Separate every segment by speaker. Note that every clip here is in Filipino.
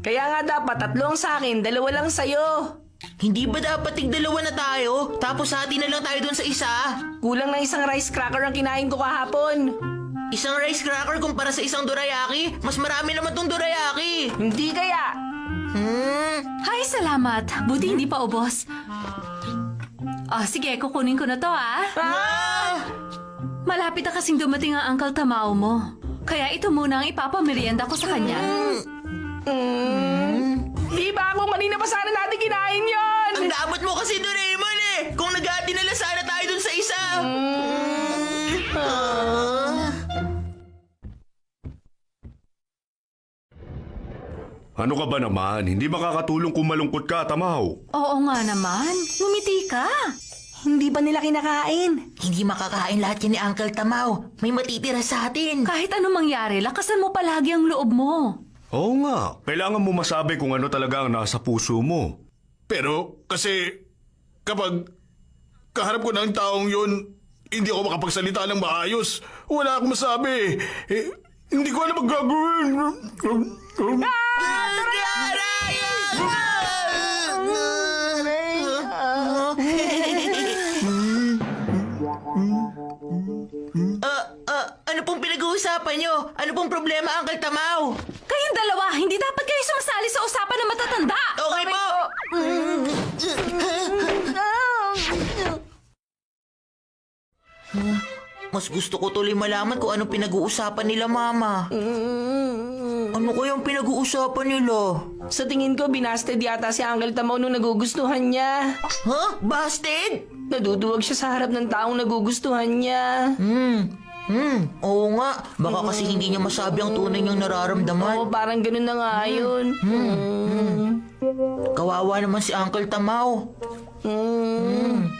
Speaker 1: Kaya nga dapat 3 ang sa akin, 2 lang sa'yo.
Speaker 2: Hindi ba dapat tig-2 na tayo? Tapos hati na lang tayo dun sa isa?
Speaker 1: Kulang ng isang rice cracker ang kinain ko kahapon.
Speaker 2: Isang rice cracker kumpara sa isang dorayaki? Mas marami naman tong dorayaki.
Speaker 1: Hindi kaya?
Speaker 3: Hay, salamat. Buti hindi pa ubos. Sige, kukunin ko na to, Malapit na kasing dumating ang Uncle Tamao mo. Kaya ito muna ang ipapamerienda ko sa kanya.
Speaker 1: Di ba kung kanina pa sana natin kinain yon?
Speaker 2: Ang damot mo kasi, Doraemon eh! Kung nag-hati na lang sana tayo dun sa isa!
Speaker 4: Ano ka ba naman? Hindi makakatulong kung malungkot ka, Tamaw.
Speaker 3: Oo nga naman. Ngumiti ka.
Speaker 1: Hindi ba nila kinakain?
Speaker 2: Hindi makakain lahat yan ni Uncle Tamao. May matitira sa atin.
Speaker 3: Kahit anong mangyari, lakasan mo palagi ang loob mo.
Speaker 4: Oo nga. Kailangan mo masabi kung ano talaga ang nasa puso mo.
Speaker 5: Pero kasi kapag kaharap ko ng taong yun, hindi ako makapagsalita ng maayos. Wala akong masabi. Hindi ko alam ang gagawin.
Speaker 2: Ano pong pinag-uusapan nyo? Ano pong problema, Uncle Tamao?
Speaker 3: Kayong dalawa, hindi dapat kayo sumasali sa usapan ng matatanda.
Speaker 2: Okay po! Mas gusto ko tuloy malaman kung anong pinag-uusapan nila, Mama. Ano kayang pinag-uusapan nila?
Speaker 1: Sa tingin ko, binasted yata si Uncle Tamao nung nagugustuhan niya.
Speaker 2: Huh? Busted?
Speaker 1: Naduduwag siya sa harap ng taong nagugustuhan niya.
Speaker 2: Oo nga. Baka kasi hindi niya masabi ang tunay niyang nararamdaman.
Speaker 1: Oo, parang ganun na nga yun.
Speaker 2: Kawawa naman si Uncle Tamao.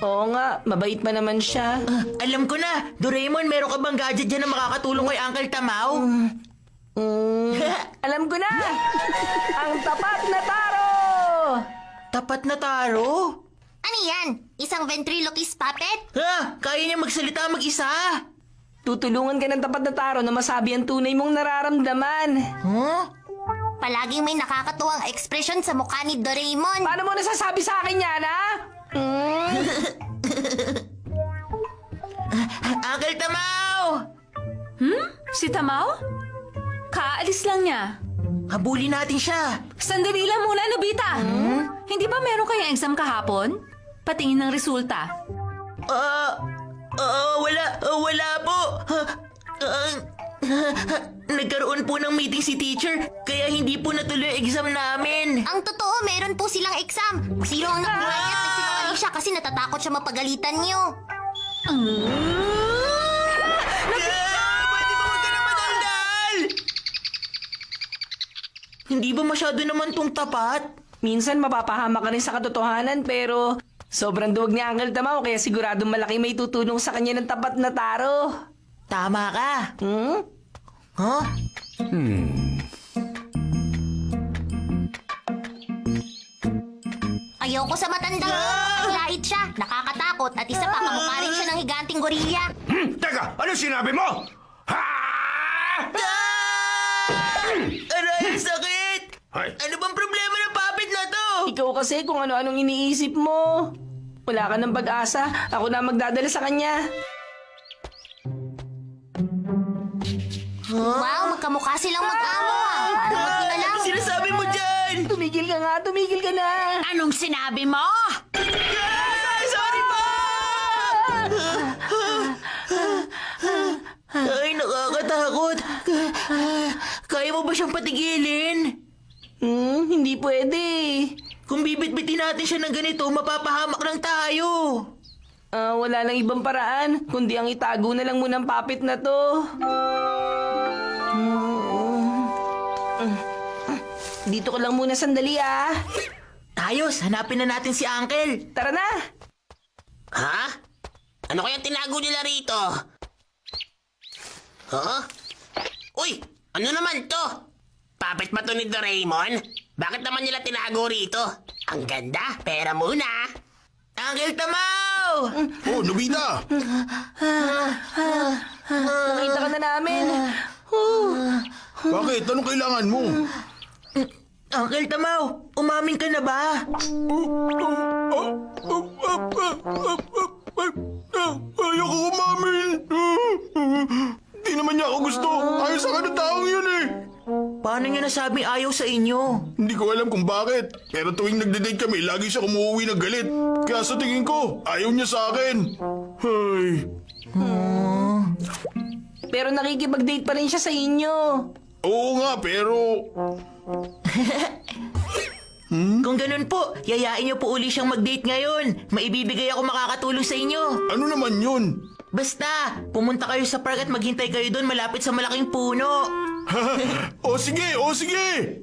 Speaker 1: Oo nga, mabait pa naman siya.
Speaker 2: Alam ko na, Doraemon, meron ka bang gadget dyan na makakatulong kay Uncle Tamao?
Speaker 1: Alam ko na! Ang tapat na taro!
Speaker 2: Tapat na taro?
Speaker 6: Ano yan? Isang ventriloquist puppet?
Speaker 2: Ha? Kaya niya magsalita mag-isa?
Speaker 1: Tutulungan ka ng tapat na taro na masabi ang tunay mong nararamdaman.
Speaker 2: Huh?
Speaker 6: Palaging may nakakatuwang ekspresyon sa mukha ni Doraemon.
Speaker 1: Paano mo nasasabi sa akin yan, ha?
Speaker 2: Uncle Tamao!
Speaker 3: Si Tamao? Kaalis lang niya.
Speaker 2: Habulin natin siya.
Speaker 3: Sandali lang muna, Nobita. Hindi ba meron kayong exam kahapon? Patingin ng resulta.
Speaker 2: Wala po. Nagkaroon po ng meeting si teacher, kaya hindi po natuloy ang exam namin.
Speaker 6: Ang totoo, meron po silang exam. Zero ang nakuha niya at nagsinungaling siya kasi natatakot siya mapagalitan niyo.
Speaker 2: Pwede ba huwag ka na madaldal? Hindi ba masyado naman tong tapat?
Speaker 1: Minsan mapapahama ka rin sa katotohanan pero sobrang duwag ni Uncle Tamao kaya siguradong malaki may tutulong sa kanya ng tapat na taro.
Speaker 2: Tama ka. Huh?
Speaker 6: Ayoko sa matanda. Lait siya, nakakatakot at isa pa kamukha rin siya ng higanting gorilla.
Speaker 4: Teka! Ano sinabi mo? Ha!
Speaker 2: Aray, ang sakit!
Speaker 4: Ay.
Speaker 2: Ano bang problema ng puppet na to?
Speaker 1: Ikaw kasi kung ano-anong iniisip mo. Wala ka ng pag-asa. Ako na magdadala sa kanya.
Speaker 6: Wow, magkamukha silang mag-amo Parang magkilala.
Speaker 2: Ano sinasabi mo dyan?
Speaker 1: Tumigil ka nga, tumigil ka na.
Speaker 3: Anong sinabi mo?
Speaker 2: Sorry po! Ay, nakakatakot. Kaya mo ba siyang patigilin?
Speaker 1: Hindi pwede.
Speaker 2: Kung bibit-bitin natin siya ng ganito, mapapahamak lang tayo.
Speaker 1: Wala nang ibang paraan, kundi ang itago na lang muna ang puppet na to. Dito ko lang muna sandali,
Speaker 2: Ayos, hanapin na natin si Uncle.
Speaker 1: Tara na!
Speaker 7: Ha? Ano kaya tinago nila rito? Huh? Uy! Ano naman to? Puppet ba to ni Doraemon? Bakit naman nila tinago rito? Ang ganda! Pera muna!
Speaker 2: Uncle Tamao!
Speaker 5: Oh, Nobita!
Speaker 1: Nakita ka na namin.
Speaker 5: Bakit? Anong kailangan mo?
Speaker 2: Uncle Tamaw, umamin ka na ba?
Speaker 5: Ayoko umamin. Di naman niya ako gusto. Ayos ako ng taong yun eh.
Speaker 2: Paano niya nasabing ayaw sa inyo?
Speaker 5: Hindi ko alam kung bakit. Pero tuwing nagde-date kami, lagi siya umuwi ng galit. Kaya sa tingin ko, ayaw niya sa akin. Ay.
Speaker 1: Pero nakikipag-date pa rin siya sa inyo.
Speaker 5: Oo nga, pero...
Speaker 2: Kung ganun po, yayain niyo po uli siyang mag-date ngayon. Maibibigay ako makakatulong sa inyo.
Speaker 5: Ano naman yun?
Speaker 2: Basta, pumunta kayo sa park at maghintay kayo doon malapit sa malaking puno.
Speaker 5: O sige, o sige!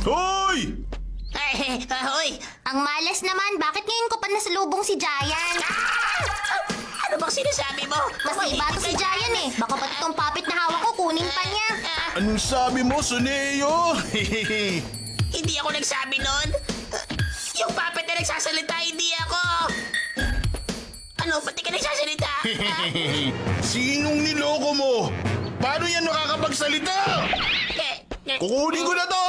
Speaker 5: Hoy!
Speaker 7: Hoy!
Speaker 6: Ang malas naman, bakit ngayon ko pa nasalubong si Giant?
Speaker 7: Ano bang sinasabi mo?
Speaker 6: Mas iba to si Giant eh. Baka pati tong puppet na hawak ko, kunin pa niya.
Speaker 5: Anong sabi mo, Suneo?
Speaker 7: Hindi ako nagsabi nun. Yung puppet na nagsasalita, hindi ako. Ano, ba't di ka nagsasalita?
Speaker 5: Sinong niloko mo? Paano yan nakakapagsalita? Kukunin ko na to!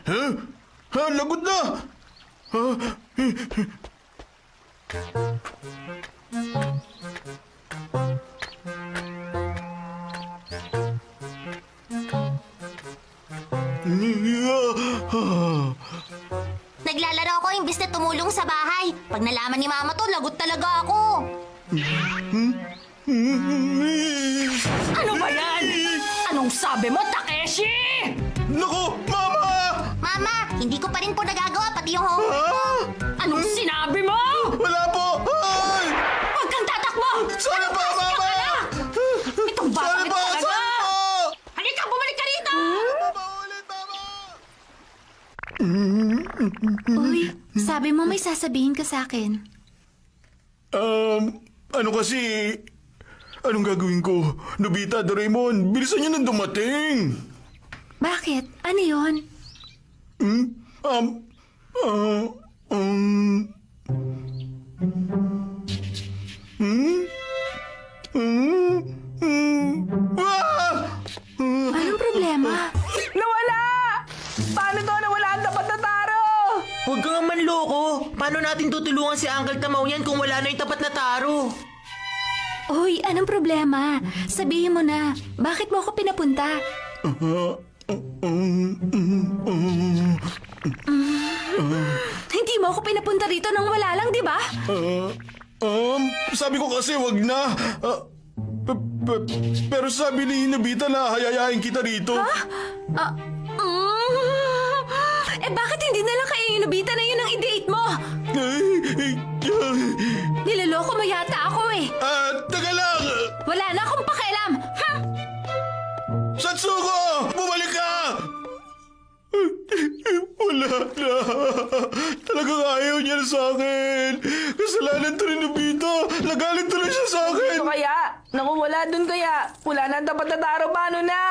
Speaker 5: Huh? Ha, lagot na!
Speaker 6: Naglalaro ako imbis na tumulong sa bahay. Pag nalaman ni Mama to, lagot talaga ako.
Speaker 3: Ano ba yan? Anong sabi mo, Takeshi?
Speaker 5: Naku, Mama!
Speaker 6: Mama, hindi ko pa rin po nagagawa, pati yung homework ko.
Speaker 3: Anong sinabi mo?
Speaker 5: Wala po! Ay!
Speaker 3: Huwag kang tatakbo!
Speaker 5: Sorry po, Mama!
Speaker 3: Itong bata
Speaker 5: Sorry
Speaker 3: ito
Speaker 5: po!
Speaker 3: talaga!
Speaker 5: Sorry po!
Speaker 3: Halika, bumalik ka rito!
Speaker 5: Mama, ulit, Mama!
Speaker 3: Uy, sabi mo may sasabihin ka sa akin.
Speaker 5: Ano kasi... Anong gagawin ko? Nobita, Doraemon, bilisan niyo nang dumating!
Speaker 3: Bakit? Ano yon?
Speaker 5: Ah!
Speaker 3: Anong problema?
Speaker 1: Nawala! Paano to nawala ang tapat na taro?
Speaker 2: Huwag kang manloko. Paano natin tutulungan si Uncle Tamaw yan kung wala na yung tapat na taro?
Speaker 3: Uy, anong problema? Sabihin mo na, bakit mo ako pinapunta? Hindi mo ako pinapunta rito nang wala lang, di ba?
Speaker 5: Sabi ko kasi wag na. Pero sabi ni Nobita na hayayain kita rito.
Speaker 3: Eh bakit hindi na lang kay Nobita na yun ang i-date mo? Niloloko mo yata ako eh.
Speaker 5: Taga lang!
Speaker 3: Wala na akong pakialam.
Speaker 5: Satsuko! Bumalik ka! Wala na. Talagang ayaw niya sa akin. Kasalanan to ni Nobita. Nagalit tuloy siya sa akin.
Speaker 1: Ano kaya? Naku, wala dun kaya. Wala na ang tapat na taro, paano na?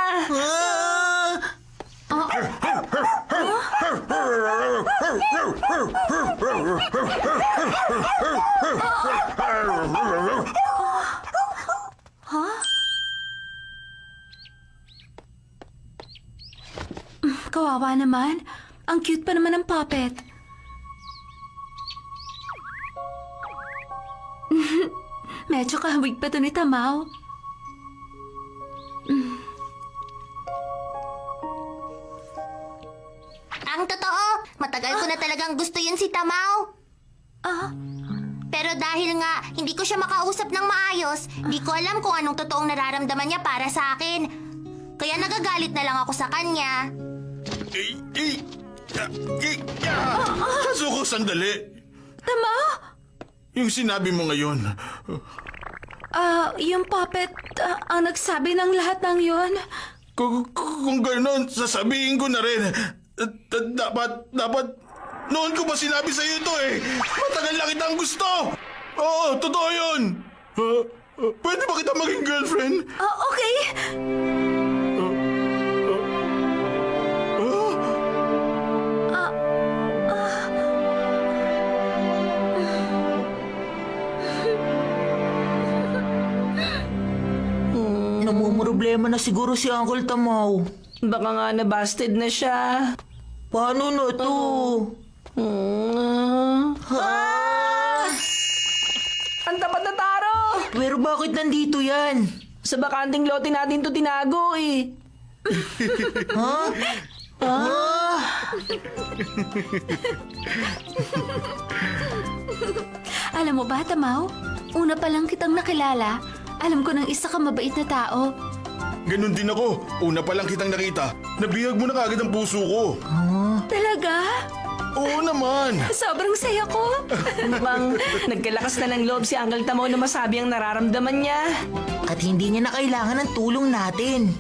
Speaker 3: Kawawa naman. Ang cute pa naman ng puppet. Medyo kahawig pa to ni Tamaw.
Speaker 6: Ang totoo, matagal ko na talagang gusto yun si Tamaw. Pero dahil nga hindi ko siya makausap ng maayos, di ko alam kung anong totoong nararamdaman niya para sa akin. Kaya nagagalit na lang ako sa kanya.
Speaker 5: Satsuko, sandali.
Speaker 3: Tamaw?
Speaker 5: Yung sinabi mo ngayon.
Speaker 3: Yung puppet ang nagsabi ng lahat ng yon.
Speaker 5: Kung gano'n, sasabihin ko na rin. Dapat, noon ko ba sinabi sa'yo ito eh? Matagal na kitang gusto! Oo, totoo yun! Pwede ba kita maging girlfriend?
Speaker 3: Okay.
Speaker 2: namumroblema na siguro si Uncle Tamaw.
Speaker 1: Baka nga na-busted na siya.
Speaker 2: Paano na to?
Speaker 1: Ang tapat na taro!
Speaker 2: Pero bakit nandito yan?
Speaker 1: Sa bakanting lote natin to tinago eh.
Speaker 3: Alam mo ba, Tamaw? Una pa lang kitang nakilala. Alam ko nang isa ka mabait na tao.
Speaker 5: Ganun din ako. Una pa lang kitang nakita. Nabihag mo na kagad ang puso ko.
Speaker 3: Talaga?
Speaker 5: Oo naman.
Speaker 3: Sobrang saya ko.
Speaker 1: Mukhang nagkalakas na ng loob si Uncle Tamaw na masabi ang nararamdaman niya.
Speaker 2: At hindi niya na kailangan ng tulong natin.